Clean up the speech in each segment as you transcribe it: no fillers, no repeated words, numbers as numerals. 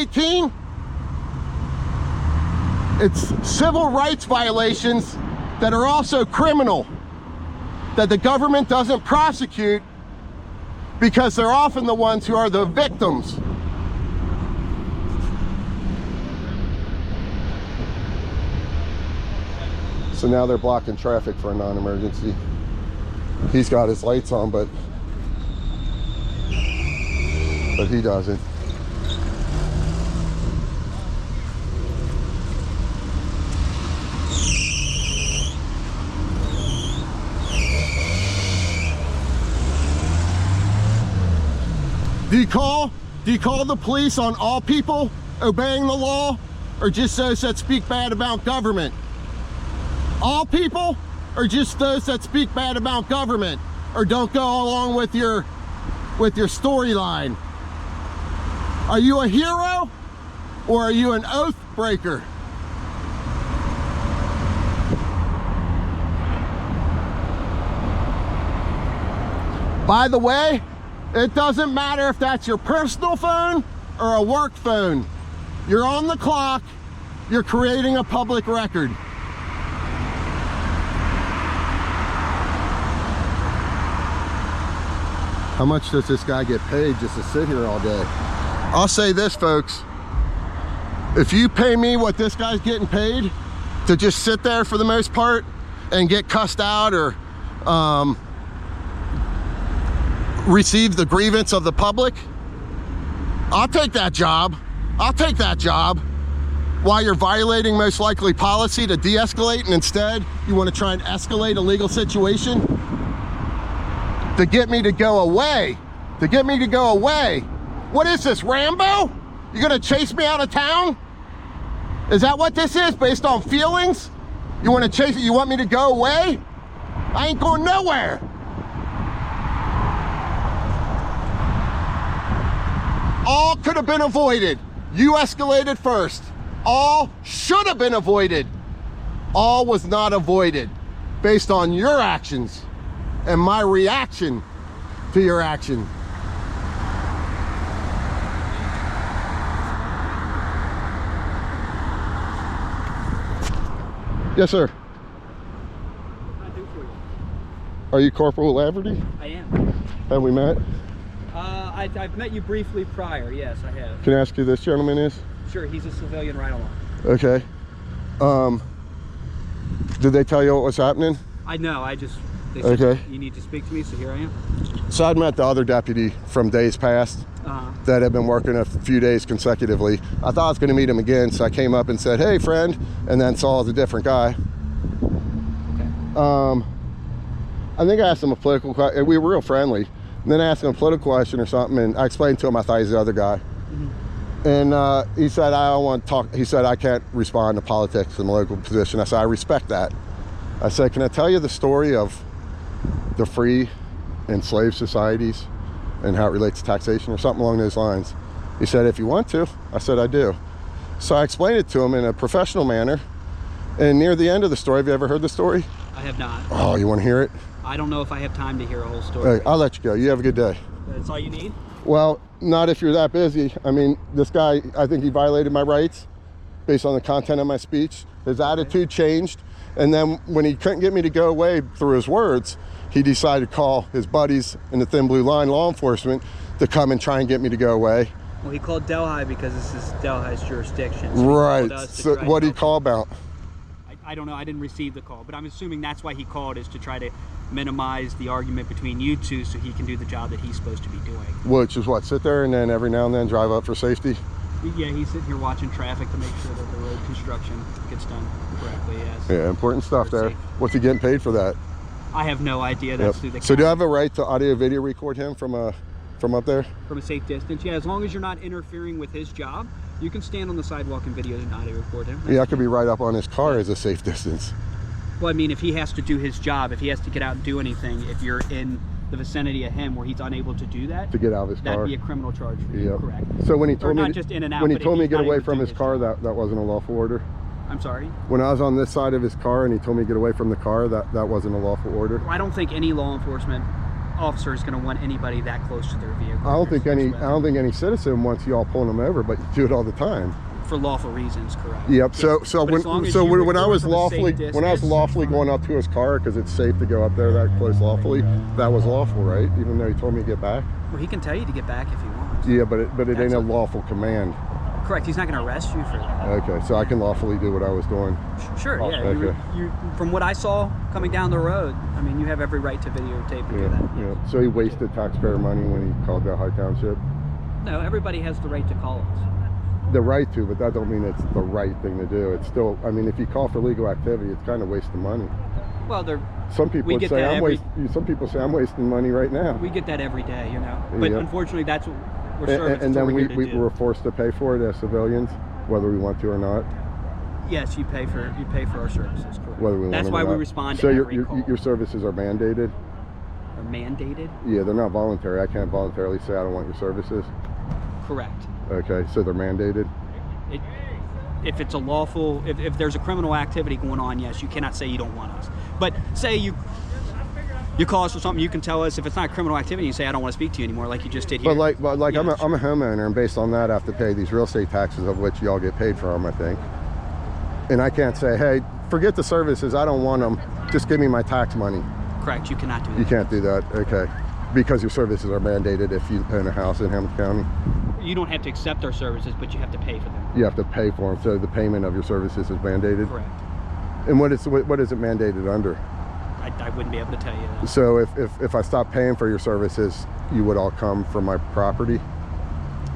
18, it's civil rights violations that are also criminal, that the government doesn't prosecute because they're often the ones who are the victims. So now they're blocking traffic for a non-emergency. He's got his lights on, but he doesn't. Do you call the police on all people obeying the law, or just those that speak bad about government? All people, or just those that speak bad about government, or don't go along with your storyline? Are you a hero, or are you an oath breaker? By the way, it doesn't matter if that's your personal phone or a work phone. You're on the clock, you're creating a public record. How much does this guy get paid just to sit here all day? I'll say this, folks. If you pay me what this guy's getting paid to just sit there for the most part and get cussed out or receive the grievance of the public, I'll take that job. I'll take that job while you're violating most likely policy to de-escalate, and instead you want to try and escalate a legal situation to get me to go away, What is this, Rambo? You gonna chase me out of town? Is that what this is, based on feelings? You wanna chase it, you want me to go away? I ain't going nowhere. All could have been avoided. You escalated first. All should have been avoided. All was not avoided based on your actions and my reaction to your action. Yes, sir. What can I do for you? Are you Corporal Laverty? I am. Have we met? I've met you briefly prior, yes, I have. Can I ask who this gentleman is? Sure, he's a civilian right along. Okay. Did they tell you what was happening? I know, they said okay. You need to speak to me, so here I am. So I'd met the other deputy from days past that had been working a few days consecutively. I thought I was gonna meet him again, so I came up and said, hey friend, and then saw it was a different guy. Okay. I think I asked him a political question. We were real friendly. And then I asked him a political question or something, and I explained to him I thought he was the other guy. Mm-hmm. And he said, I don't want to talk. He said, I can't respond to politics in the local position. I said, I respect that. I said, can I tell you the story of the free and slave societies and how it relates to taxation or something along those lines? He said, if you want to. I said, I do. So I explained it to him in a professional manner. And near the end of the story, have you ever heard the story? I have not. Oh, you want to hear it? I don't know if I have time to hear a whole story. Hey, I'll let you go. You have a good day. That's all you need? Well, not if you're that busy. I mean, this guy, I think he violated my rights based on the content of my speech. His attitude changed. And then when he couldn't get me to go away through his words, he decided to call his buddies in the Thin Blue Line, law enforcement, to come and try and get me to go away. Well, he called Delhi because this is Delhi's jurisdiction. So right. So what did he call about? I don't know. I didn't receive the call, but I'm assuming that's why he called, is to try to minimize the argument between you two so he can do the job that he's supposed to be doing. Which is what, sit there and then every now and then drive up for safety? Yeah, he's sitting here watching traffic to make sure that the road construction gets done correctly, yes. Yeah, important stuff there. Safe. What's he getting paid for that? I have no idea. That's through the county. So do I have a right to audio video record him from up there? From a safe distance, yeah. As long as you're not interfering with his job, you can stand on the sidewalk and video and audio record him. Yeah, I could be right up on his car as a safe distance. Well, I mean, if he has to do his job, if he has to get out and do anything, if you're in the vicinity of him where he's unable to do that, to get out of his car, that'd be a criminal charge for you, correct? So when he told me, not just in and out, when he told me to get away from his car, that wasn't a lawful order? I'm sorry? When I was on this side of his car and he told me to get away from the car, that wasn't a lawful order? Well, I don't think any law enforcement officer is going to want anybody that close to their vehicle. I don't think any citizen wants y'all pulling them over, but you do it all the time. For lawful reasons, correct. Yep. Yes. So when I was lawfully going up to his car because it's safe to go up there that close lawfully, that was lawful, right? Even though he told me to get back. Well, he can tell you to get back if he wants. Yeah, but it ain't a lawful command. Correct. He's not going to arrest you for that. Okay, so I can lawfully do what I was doing. Sure. Yeah. Okay. You from what I saw coming down the road, I mean, you have every right to videotape and do that. Yeah. So he wasted taxpayer money when he called the High Township. No, everybody has the right to call us. The right to, but that don't mean it's the right thing to do. It's still, I mean, if you call for legal activity, it's kind of wasting money. Well, some people would say some people say I'm wasting money right now. We get that every day, you know. But unfortunately, that's what we're serving. And then we were forced to pay for it as civilians, whether we want to or not. Yes, you pay for our services, correct. Whether we that's want why to or we not. respond to so every call. your services are mandated. Are mandated? Yeah, they're not voluntary. I can't voluntarily say I don't want your services. Correct. Okay, so they're mandated. If it's a lawful, if there's a criminal activity going on, yes, you cannot say you don't want us. But say you call us for something, you can tell us if it's not criminal activity, you say I don't want to speak to you anymore, like you just did here. But like I'm a homeowner, and based on that, I have to pay these real estate taxes, of which y'all get paid from, I think. And I can't say, hey, forget the services, I don't want them, just give me my tax money. Correct, you cannot do that. You can't do that, okay. Because your services are mandated if you own a house in Hamilton County. You don't have to accept our services, but you have to pay for them. You have to pay for them, so the payment of your services is mandated. Correct. And what is it mandated under? I wouldn't be able to tell you that. So if I stop paying for your services, you would all come from my property?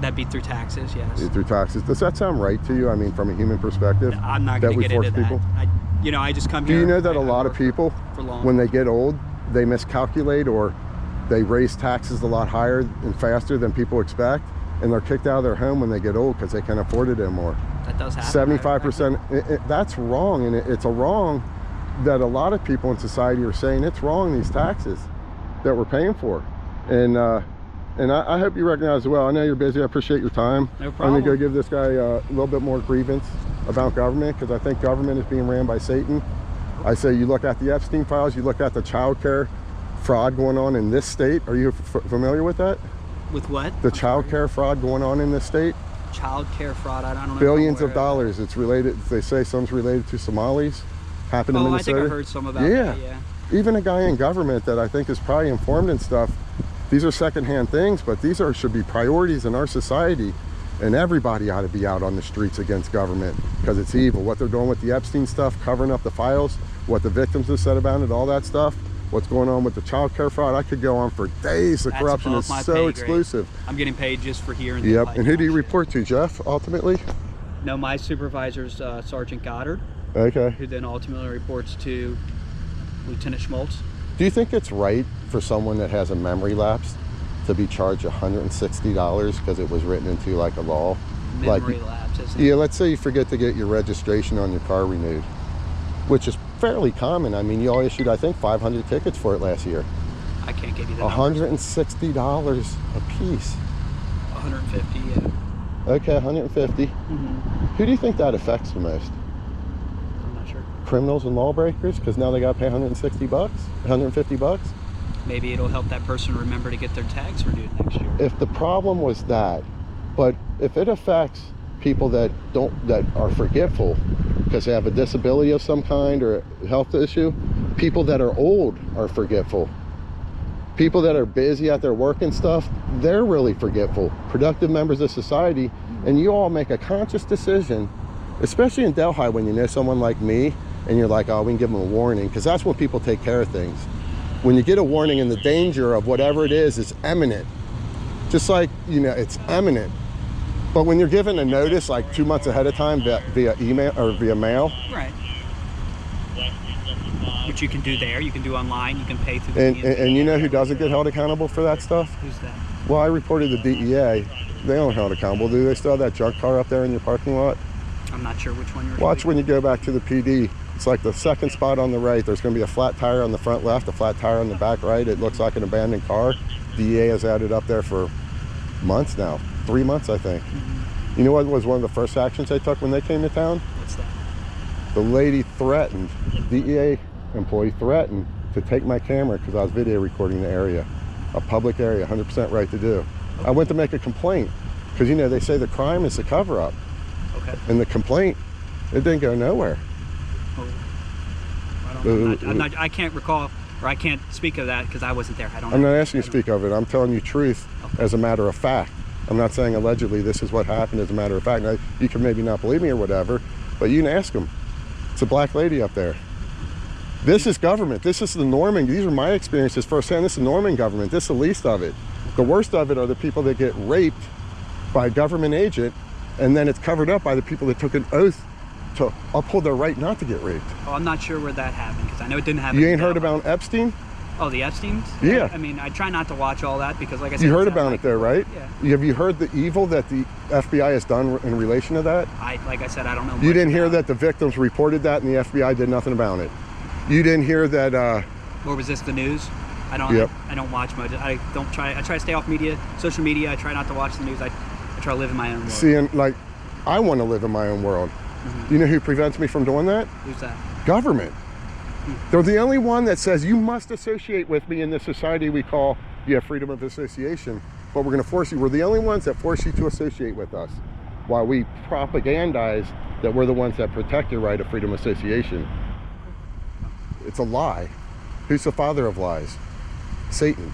That'd be through taxes, yes. Through taxes. Does that sound right to you? I mean, from a human perspective? I'm not going to get into people? that. I just come here. Do you know that a lot of people, when they get old, they miscalculate or they raise taxes a lot higher and faster than people expect, and they're kicked out of their home when they get old because they can't afford it anymore? That does happen. 75%. That's wrong, and it's a wrong that a lot of people in society are saying it's wrong, these taxes that we're paying for. And I hope you recognize it well. I know you're busy. I appreciate your time. No problem. I'm going to go give this guy a little bit more grievance about government, because I think government is being ran by Satan. I say you look at the Epstein files, you look at the child care fraud going on in this state. Are you familiar with that? With what? The child care fraud going on in this state? Child care fraud? I don't know. Billions of dollars. It's related, they say some's related to Somalis. Happened in Minnesota. I think I heard some about that, yeah. Even a guy in government that I think is probably informed and stuff. These are secondhand things, but these should be priorities in our society. And everybody ought to be out on the streets against government, because it's evil. What they're doing with the Epstein stuff, covering up the files, what the victims have said about it, all that stuff, what's going on with the child care fraud. I could go on for days. The corruption is so exclusive. I'm getting paid just for hearing. Yep. And who do you report to, Jeff, ultimately? No, my supervisor's Sergeant Goddard. Okay. Who then ultimately reports to Lieutenant Schmaltz. Do you think it's right for someone that has a memory lapse to be charged $160 because it was written into like a law? Memory lapse, isn't it? Yeah, let's say you forget to get your registration on your car renewed, which is fairly common. I mean, you all issued, I think, 500 tickets for it last year. I can't give you the $160 a piece. 150, yeah. Okay, 150. Who do you think that affects the most? I'm not sure. Criminals and lawbreakers, because now they got to pay 160 bucks, 150 bucks. Maybe it'll help that person remember to get their tags renewed next year. If the problem was that, but if it affects people that are forgetful because they have a disability of some kind or a health issue, people that are old are forgetful. People that are busy at their work and stuff, they're really forgetful. Productive members of society, and you all make a conscious decision, especially in Delhi, when you know someone like me and you're like, oh, we can give them a warning, because that's when people take care of things. When you get a warning and the danger of whatever it is imminent, just like, you know, it's imminent. But when you're given a notice like 2 months ahead of time via email or via mail. Right. Which you can do there, you can do online, you can pay through the and you know who doesn't get held accountable for that stuff? Who's that? Well, I reported the DEA. They don't held accountable. Do they still have that junk car up there in your parking lot? I'm not sure which one you're Watch when you go back to the PD. It's like the second spot on the right. There's going to be a flat tire on the front left, a flat tire on the back right. It looks like an abandoned car. DEA has had it up there for months now. 3 months, I think. You know what was one of the first actions they took when they came to town? What's that? The lady threatened, DEA employee threatened to take my camera because I was video recording the area. a public area, 100% right to do. I went to make a complaint because, you know, they say the crime is the cover-up. Okay. And the complaint, it didn't go nowhere. Oh. I don't know. I can't recall, or I can't speak of that because I wasn't there. I don't know. I'm not asking you to speak of it. I'm telling you truth as a matter of fact. I'm not saying allegedly this is what happened as a matter of fact. Now, you can maybe not believe me or whatever, but you can ask them. It's a black lady up there. This is government. This is the norming. These are my experiences firsthand. This is norming government. This is the least of it. The worst of it are the people that get raped by a government agent, and then it's covered up by the people that took an oath to uphold their right not to get raped. Oh, I'm not sure where that happened because I know it didn't happen. You ain't heard about Epstein? Oh, the Epsteins? Yeah. I mean, I try not to watch all that because, like I said, you heard about it there, right? Yeah. Have you heard the evil that the FBI has done in relation to that? Like I said, I don't know. You didn't hear that the victims reported that and the FBI did nothing about it? You didn't hear that? Or was this the news? I don't. Yep. I don't watch much. I try to stay off media, social media. I try not to watch the news. I try to live in my own world. See, and like, I want to live in my own world. You know who prevents me from doing that? Who's that? Government. They're the only one that says you must associate with me in this society we call, you have freedom of association, but we're going to force you. We're the only ones that force you to associate with us, while we propagandize that we're the ones that protect your right of freedom of association. It's a lie. Who's the father of lies? Satan.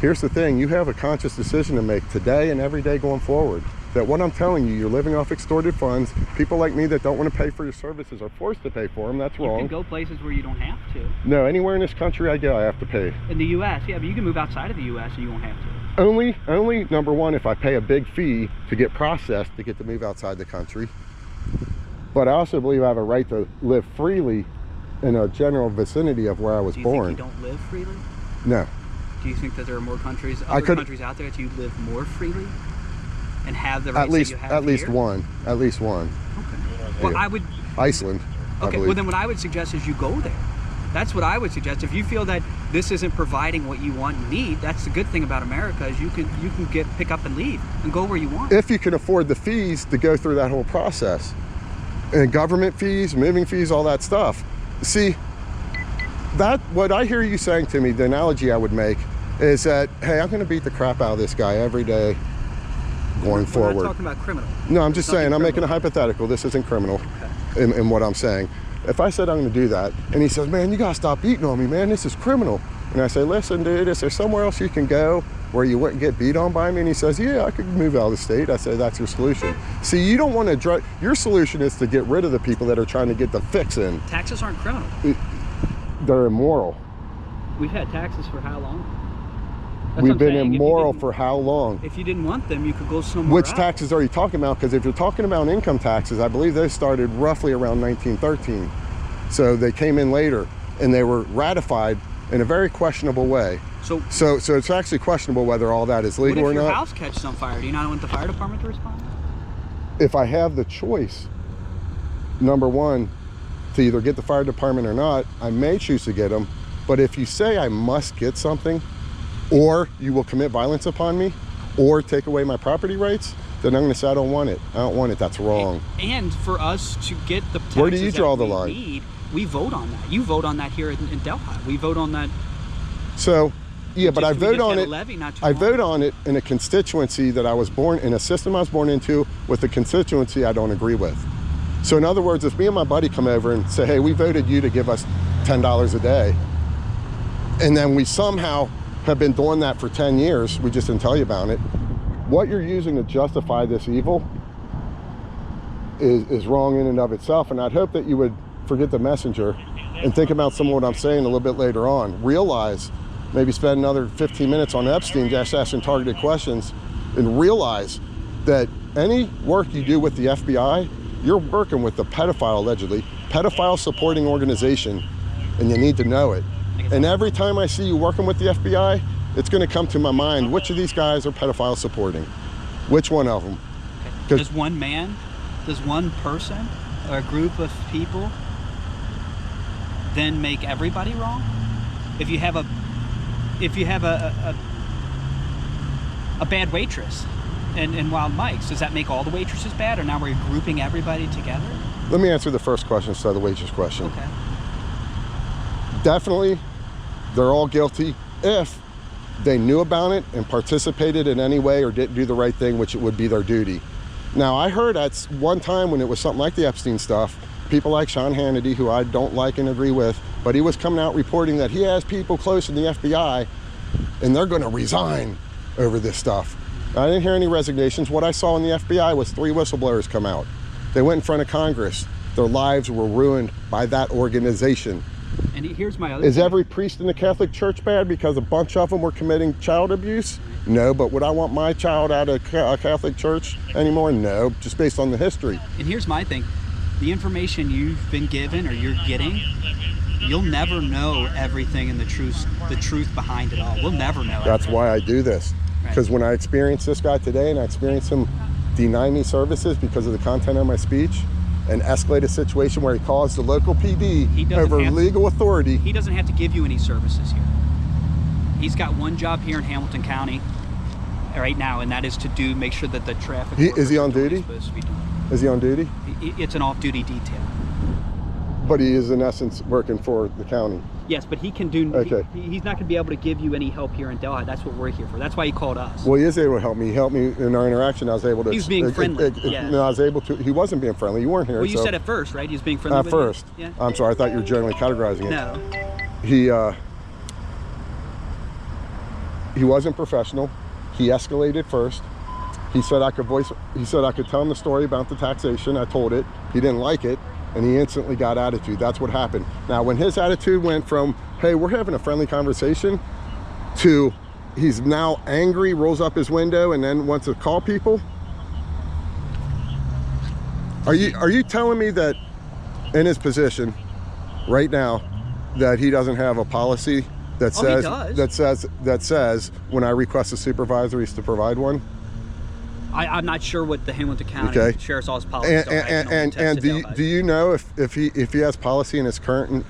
Here's the thing, you have a conscious decision to make today and every day going forward. That what I'm telling you, you're living off extorted funds. People like me that don't want to pay for your services are forced to pay for them. That's wrong. You can go places where you don't have to. No, anywhere in this country I go, I have to pay. In the U.S., yeah, but you can move outside of the U.S. and you won't have to. Only number one, if I pay a big fee to get processed to get to move outside the country. But I also believe I have a right to live freely in a general vicinity of where I was born. Do you think you don't live freely? No. Do you think that there are more countries, countries out there that you live more freely? And have the rights that you have at least here? one. At least one. Okay. Well, I would. Iceland. Okay. Well, then what I would suggest is you go there. That's what I would suggest. If you feel that this isn't providing what you want and need, that's the good thing about America is you can pick up and leave and go where you want. If you can afford the fees to go through that whole process, and government fees, moving fees, all that stuff. See, that what I hear you saying to me, the analogy I would make is that, hey, I'm going to beat the crap out of this guy every day. Going forward. We're not talking about criminal. No, I'm just saying, I'm making a hypothetical. This isn't criminal in what I'm saying. If I said I'm going to do that, and he says, man, you got to stop beating on me, man. This is criminal. And I say, listen, dude, is there somewhere else you can go where you wouldn't get beat on by me? And he says, yeah, I could move out of the state. I say, that's your solution. See, you don't want to, your solution is to get rid of the people that are trying to get the fix in. Taxes aren't criminal. They're immoral. We've had taxes for how long? We've been immoral for how long? If you didn't want them, you could go somewhere Which else. taxes are you talking about? Because if you're talking about income taxes, I believe those started roughly around 1913. So they came in later, and they were ratified in a very questionable way. So it's actually questionable whether all that is legal or not. What if your house catches on fire? Do you not want the fire department to respond? If I have the choice, number one, to either get the fire department or not, I may choose to get them. But if you say I must get something, or you will commit violence upon me, or take away my property rights, then I'm going to say I don't want it. I don't want it. That's wrong. And for us to get the taxes where do you draw the line? Need, we vote on that. You vote on that here in Delhi. We vote on that. So, yeah, but I vote on it. I vote on it in a constituency that I was born in, a system I was born into, with a constituency I don't agree with. So in other words, if me and my buddy come over and say, hey, we voted you to give us $10 a day, and then we somehow have been doing that for 10 years, we just didn't tell you about it, what you're using to justify this evil is wrong in and of itself. And I'd hope that you would forget the messenger and think about some of what I'm saying a little bit later on. Realize, maybe spend another 15 minutes on Epstein just asking targeted questions, and realize that any work you do with the FBI, you're working with the pedophile, allegedly, pedophile supporting organization, and you need to know it. And every time I see you working with the FBI, it's going to come to my mind, which of these guys are pedophile supporting? Which one of them? Okay. Does one man, does one person, or a group of people then make everybody wrong? If you have a bad waitress in Wild Mike's, does that make all the waitresses bad, or now we're grouping everybody together? Let me answer the first question instead of the waitress question. Okay. Definitely, they're all guilty if they knew about it and participated in any way or didn't do the right thing, which it would be their duty. Now, I heard at one time when it was something like the Epstein stuff, people like Sean Hannity, who I don't like and agree with, but he was coming out reporting that he has people close in the FBI and they're going to resign over this stuff. I didn't hear any resignations. What I saw in the FBI was 3 whistleblowers come out. They went in front of Congress. Their lives were ruined by that organization. And here's my other Is thing. every priest in the Catholic Church bad because a bunch of them were committing child abuse? No, but would I want my child out of a Catholic church anymore? No, just based on the history. And here's my thing. The information you've been given or you're getting, you'll never know everything and the truth behind it all. We'll never know. That's why I do this. Because when I experienced this guy today and I experienced him deny me services because of the content of my speech and escalate a situation where he calls the local PD over legal authority. He doesn't have to give you any services here. He's got one job here in Hamilton County right now, and that is to make sure that the traffic... Is he on duty? Is he on duty? It's an off-duty detail. But he is in essence working for the county. Yes, but he can do... Okay. He's not going to be able to give you any help here in Delhi. That's what we're here for. That's why he called us. Well, he is able to help me. He helped me in our interaction. I was able to... He was being friendly. Yeah. No, I was able to... He wasn't being friendly. You weren't here. Well, you said at first, right? He was being friendly At with first. you? Yeah. I'm sorry. I thought you were generally categorizing it. No. He wasn't professional. He escalated first. He said I could tell him the story about the taxation. I told it. He didn't like it, and he instantly got attitude. That's what happened. Now, when his attitude went from, hey, we're having a friendly conversation, to he's now angry, rolls up his window, and then wants to call people. Are you telling me that in his position right now that he doesn't have a policy that says when I request a supervisor, he's to provide one? I'm not sure what the Hamilton County Sheriff's Office policy is. And do you know if he has policy in his current